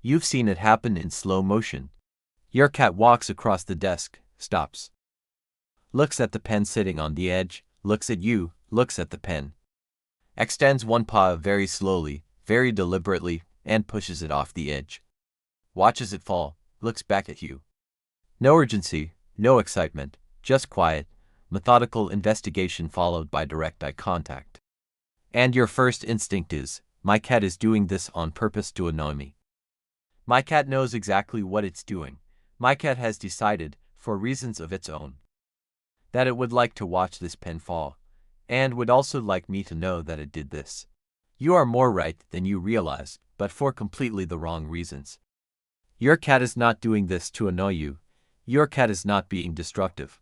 You've seen it happen in slow motion. Your cat walks across the desk, stops, looks at the pen sitting on the edge, looks at you, looks at the pen, extends one paw very slowly, very deliberately, and pushes it off the edge. Watches it fall, looks back at you. No urgency, no excitement, just quiet, methodical investigation followed by direct eye contact. And your first instinct is, my cat is doing this on purpose to annoy me. My cat knows exactly what it's doing. My cat has decided, for reasons of its own, that it would like to watch this pen fall, and would also like me to know that it did this. You are more right than you realize, but for completely the wrong reasons. Your cat is not doing this to annoy you. Your cat is not being destructive.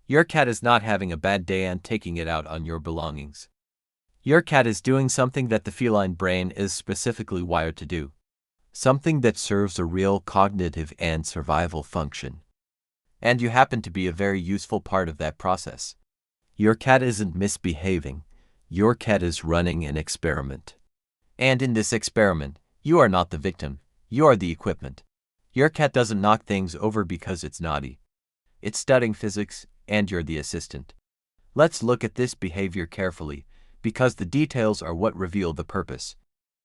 Your cat is not having a bad day and taking it out on your belongings. Your cat is doing something that the feline brain is specifically wired to do. Something that serves a real cognitive and survival function. And you happen to be a very useful part of that process. Your cat isn't misbehaving. Your cat is running an experiment. And in this experiment, you are not the victim. You are the equipment. Your cat doesn't knock things over because it's naughty. It's studying physics, and you're the assistant. Let's look at this behavior carefully, because the details are what reveal the purpose.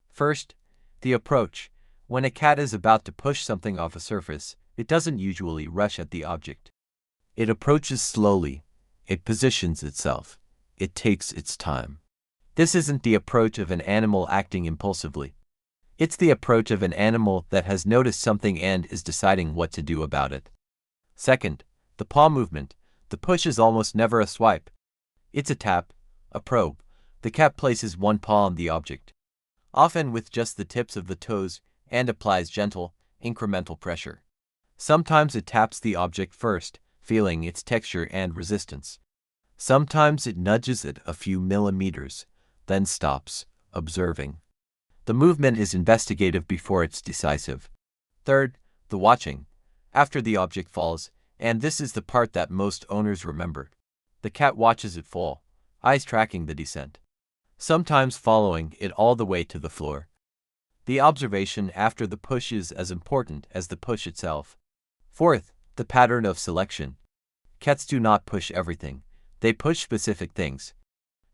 First, the approach. When a cat is about to push something off a surface, it doesn't usually rush at the object. It approaches slowly. It positions itself. It takes its time. This isn't the approach of an animal acting impulsively. It's the approach of an animal that has noticed something and is deciding what to do about it. Second, the paw movement. The push is almost never a swipe. It's a tap, a probe. The cat places one paw on the object, often with just the tips of the toes, and applies gentle, incremental pressure. Sometimes it taps the object first, feeling its texture and resistance. Sometimes it nudges it a few millimeters, then stops, observing. The movement is investigative before it's decisive. Third, the watching. After the object falls, and this is the part that most owners remember, the cat watches it fall, eyes tracking the descent, sometimes following it all the way to the floor. The observation after the push is as important as the push itself. Fourth, the pattern of selection. Cats do not push everything. They push specific things.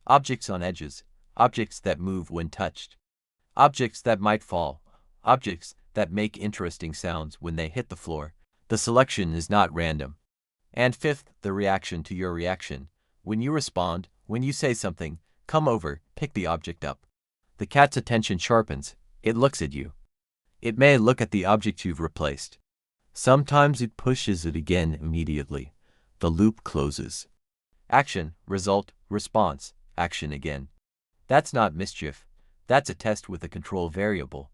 Objects on edges, objects that move when touched, objects that might fall, objects that make interesting sounds when they hit the floor. The selection is not random. And fifth, the reaction to your reaction. When you respond, when you say something, come over, pick the object up. The cat's attention sharpens. It looks at you. It may look at the object you've replaced. Sometimes it pushes it again immediately. The loop closes. Action, result, response, action again. That's not mischief. That's a test with a control variable.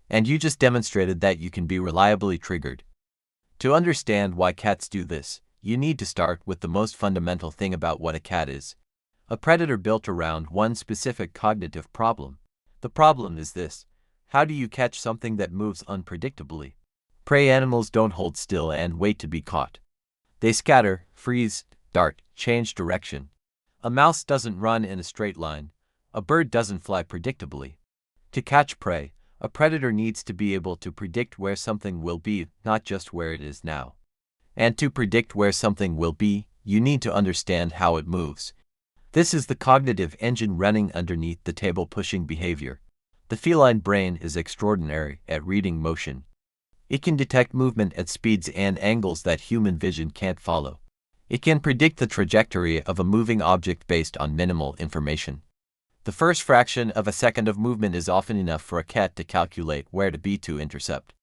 And you just demonstrated that you can be reliably triggered. To understand why cats do this, you need to start with the most fundamental thing about what a cat is. A predator built around one specific cognitive problem. The problem is this: how do you catch something that moves unpredictably? Prey animals don't hold still and wait to be caught. They scatter, freeze, dart, change direction. A mouse doesn't run in a straight line. A bird doesn't fly predictably. To catch prey, a predator needs to be able to predict where something will be, not just where it is now. And to predict where something will be, you need to understand how it moves. This is the cognitive engine running underneath the table-pushing behavior. The feline brain is extraordinary at reading motion. It can detect movement at speeds and angles that human vision can't follow. It can predict the trajectory of a moving object based on minimal information. The first fraction of a second of movement is often enough for a cat to calculate where to be to intercept.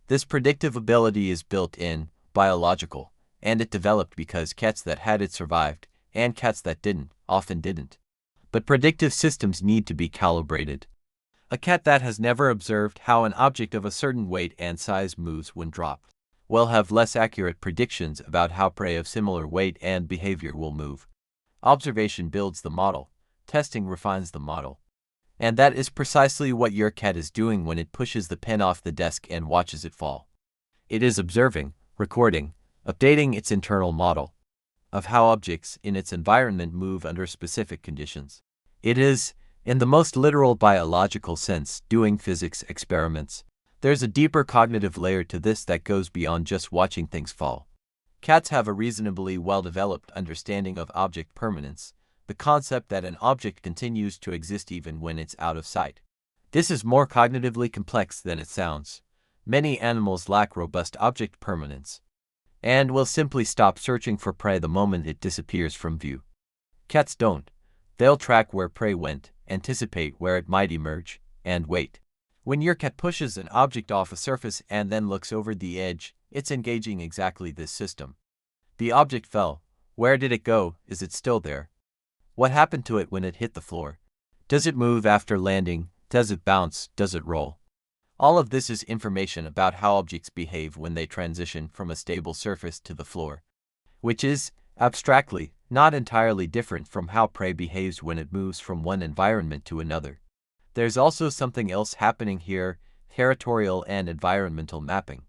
This predictive ability is built-in, biological, and it developed because cats that had it survived, and cats that didn't, often didn't. But predictive systems need to be calibrated. A cat that has never observed how an object of a certain weight and size moves when dropped will have less accurate predictions about how prey of similar weight and behavior will move. Observation builds the model. Testing refines the model. And that is precisely what your cat is doing when it pushes the pen off the desk and watches it fall. It is observing, recording, updating its internal model of how objects in its environment move under specific conditions. It is, in the most literal biological sense, doing physics experiments. There's a deeper cognitive layer to this that goes beyond just watching things fall. Cats have a reasonably well-developed understanding of object permanence, the concept that an object continues to exist even when it's out of sight. This is more cognitively complex than it sounds. Many animals lack robust object permanence and will simply stop searching for prey the moment it disappears from view. Cats don't. They'll track where prey went, anticipate where it might emerge, and wait. When your cat pushes an object off a surface and then looks over the edge, it's engaging exactly this system. The object fell. Where did it go? Is it still there? What happened to it when it hit the floor? Does it move after landing? Does it bounce? Does it roll? All of this is information about how objects behave when they transition from a stable surface to the floor, which is, abstractly, not entirely different from how prey behaves when it moves from one environment to another. There's also something else happening here: territorial and environmental mapping.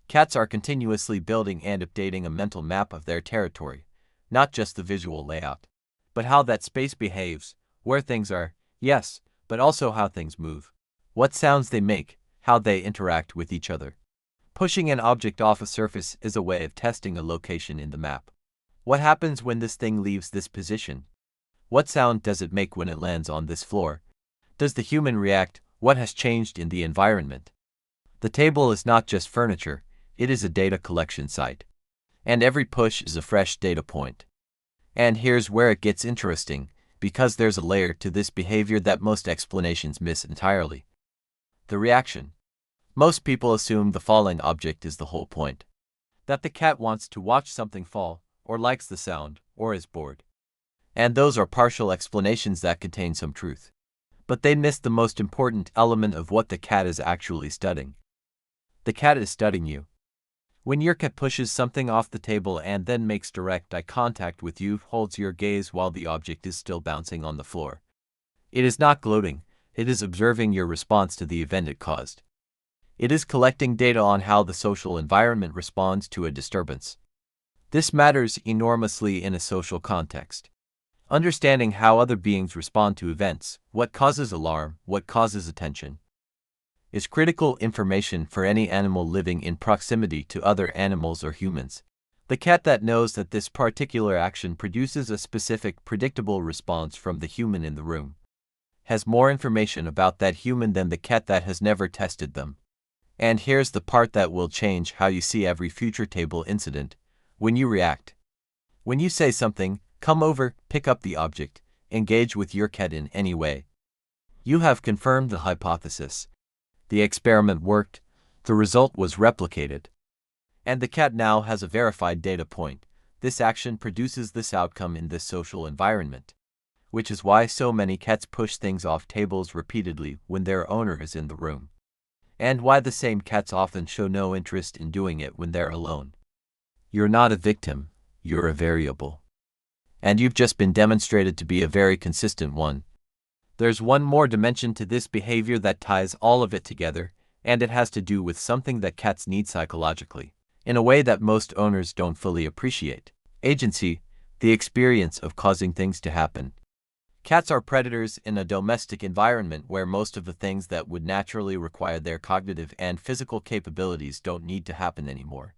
Cats are continuously building and updating a mental map of their territory, not just the visual layout, but how that space behaves, where things are, yes, but also how things move, what sounds they make, how they interact with each other. Pushing an object off a surface is a way of testing a location in the map. What happens when this thing leaves this position? What sound does it make when it lands on this floor? Does the human react? What has changed in the environment? The table is not just furniture, it is a data collection site. And every push is a fresh data point. And here's where it gets interesting, because there's a layer to this behavior that most explanations miss entirely. The reaction. Most people assume the falling object is the whole point. That the cat wants to watch something fall, or likes the sound, or is bored. And those are partial explanations that contain some truth. But they miss the most important element of what the cat is actually studying. The cat is studying you. When your cat pushes something off the table and then makes direct eye contact with you, holds your gaze while the object is still bouncing on the floor, it is not gloating, it is observing your response to the event it caused. It is collecting data on how the social environment responds to a disturbance. This matters enormously in a social context. Understanding how other beings respond to events, what causes alarm, what causes attention, is critical information for any animal living in proximity to other animals or humans. The cat that knows that this particular action produces a specific, predictable response from the human in the room has more information about that human than the cat that has never tested them. And here's the part that will change how you see every future table incident. When you react. When you say something, come over, pick up the object, engage with your cat in any way, you have confirmed the hypothesis. The experiment worked, the result was replicated. And the cat now has a verified data point. This action produces this outcome in this social environment. Which is why so many cats push things off tables repeatedly when their owner is in the room. And why the same cats often show no interest in doing it when they're alone. You're not a victim, you're a variable. And you've just been demonstrated to be a very consistent one. There's one more dimension to this behavior that ties all of it together, and it has to do with something that cats need psychologically, in a way that most owners don't fully appreciate. Agency, the experience of causing things to happen. Cats are predators in a domestic environment where most of the things that would naturally require their cognitive and physical capabilities don't need to happen anymore.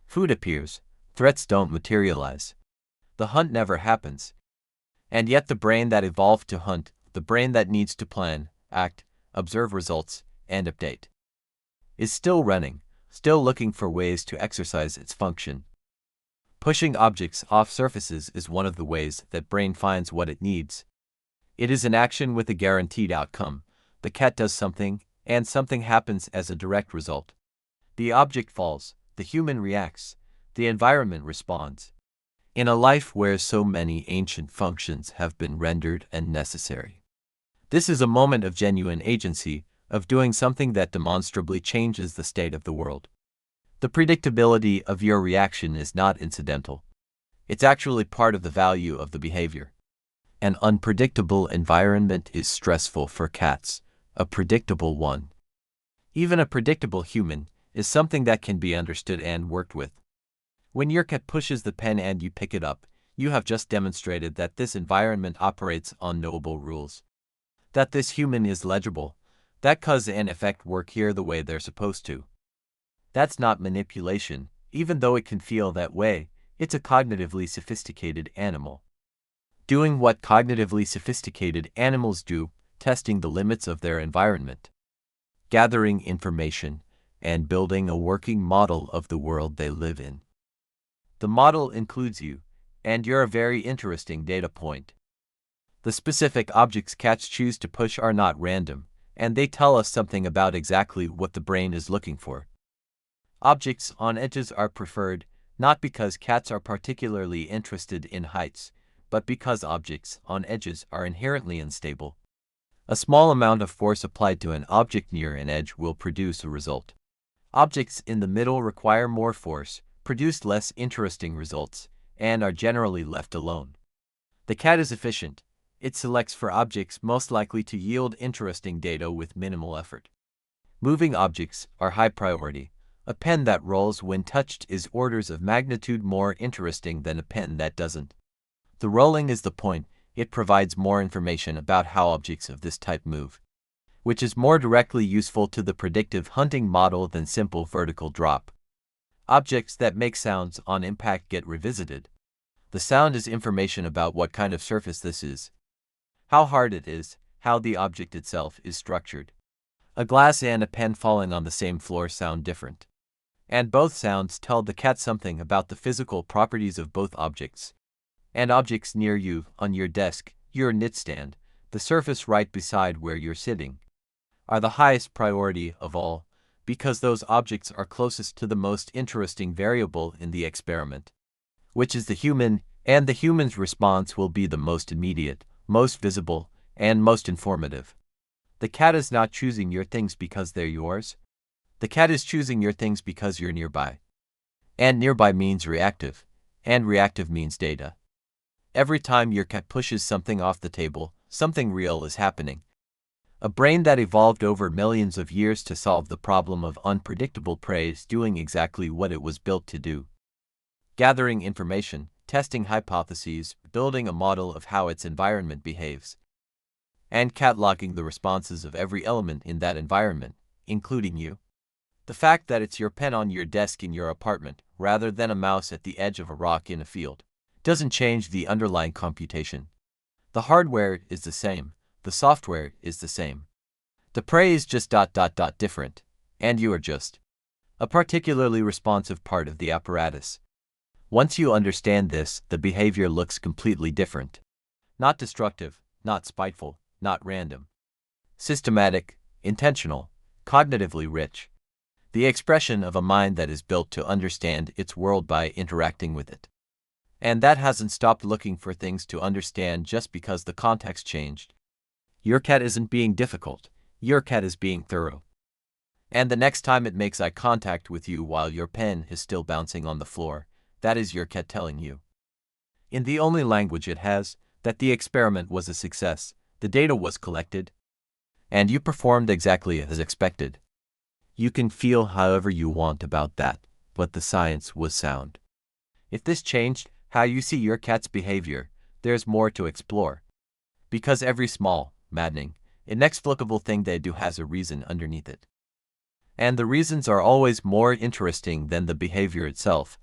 Food appears, threats don't materialize. The hunt never happens. And yet the brain that evolved to hunt, the brain that needs to plan, act, observe results, and update, is still running, still looking for ways to exercise its function. Pushing objects off surfaces is one of the ways that brain finds what it needs. It is an action with a guaranteed outcome. The cat does something, and something happens as a direct result. The object falls, the human reacts, the environment responds. In a life where so many ancient functions have been rendered unnecessary, this is a moment of genuine agency, of doing something that demonstrably changes the state of the world. The predictability of your reaction is not incidental. It's actually part of the value of the behavior. An unpredictable environment is stressful for cats, a predictable one. Even a predictable human is something that can be understood and worked with. When your cat pushes the pen and you pick it up, you have just demonstrated that this environment operates on knowable rules. That this human is legible, That cause and effect work here the way they're supposed to. That's not manipulation, even though it can feel that way. It's a cognitively sophisticated animal doing what cognitively sophisticated animals do, testing the limits of their environment, gathering information, and building a working model of the world they live in. The model includes you, and you're a very interesting data point. The specific objects cats choose to push are not random, and they tell us something about exactly what the brain is looking for. Objects on edges are preferred, not because cats are particularly interested in heights, but because objects on edges are inherently unstable. A small amount of force applied to an object near an edge will produce a result. Objects in the middle require more force, produce less interesting results, and are generally left alone. The cat is efficient. It selects for objects most likely to yield interesting data with minimal effort. Moving objects are high priority. A pen that rolls when touched is orders of magnitude more interesting than a pen that doesn't. The rolling is the point. It provides more information about how objects of this type move, which is more directly useful to the predictive hunting model than simple vertical drop. Objects that make sounds on impact get revisited. The sound is information about what kind of surface this is, how hard it is, how the object itself is structured. A glass and a pen falling on the same floor sound different, and both sounds tell the cat something about the physical properties of both objects. And objects near you, on your desk, your nightstand, the surface right beside where you're sitting, are the highest priority of all, because those objects are closest to the most interesting variable in the experiment, which is the human, and the human's response will be the most immediate, most visible, and most informative. The cat is not choosing your things because they're yours. The cat is choosing your things because you're nearby. And nearby means reactive, and reactive means data. Every time your cat pushes something off the table, something real is happening. A brain that evolved over millions of years to solve the problem of unpredictable prey is doing exactly what it was built to do. Gathering information, testing hypotheses, building a model of how its environment behaves, and cataloging the responses of every element in that environment, including you. The fact that it's your pen on your desk in your apartment, rather than a mouse at the edge of a rock in a field, doesn't change the underlying computation. The hardware is the same, the software is the same. The prey is just different, and you are just a particularly responsive part of the apparatus. Once you understand this, the behavior looks completely different. Not destructive, not spiteful, not random. Systematic, intentional, cognitively rich. The expression of a mind that is built to understand its world by interacting with it. And that hasn't stopped looking for things to understand just because the context changed. Your cat isn't being difficult, your cat is being thorough. And the next time it makes eye contact with you while your pen is still bouncing on the floor, that is your cat telling you, in the only language it has, that the experiment was a success, the data was collected, and you performed exactly as expected. You can feel however you want about that, but the science was sound. If this changed how you see your cat's behavior, there's more to explore. Because every small, maddening, inexplicable thing they do has a reason underneath it. And the reasons are always more interesting than the behavior itself,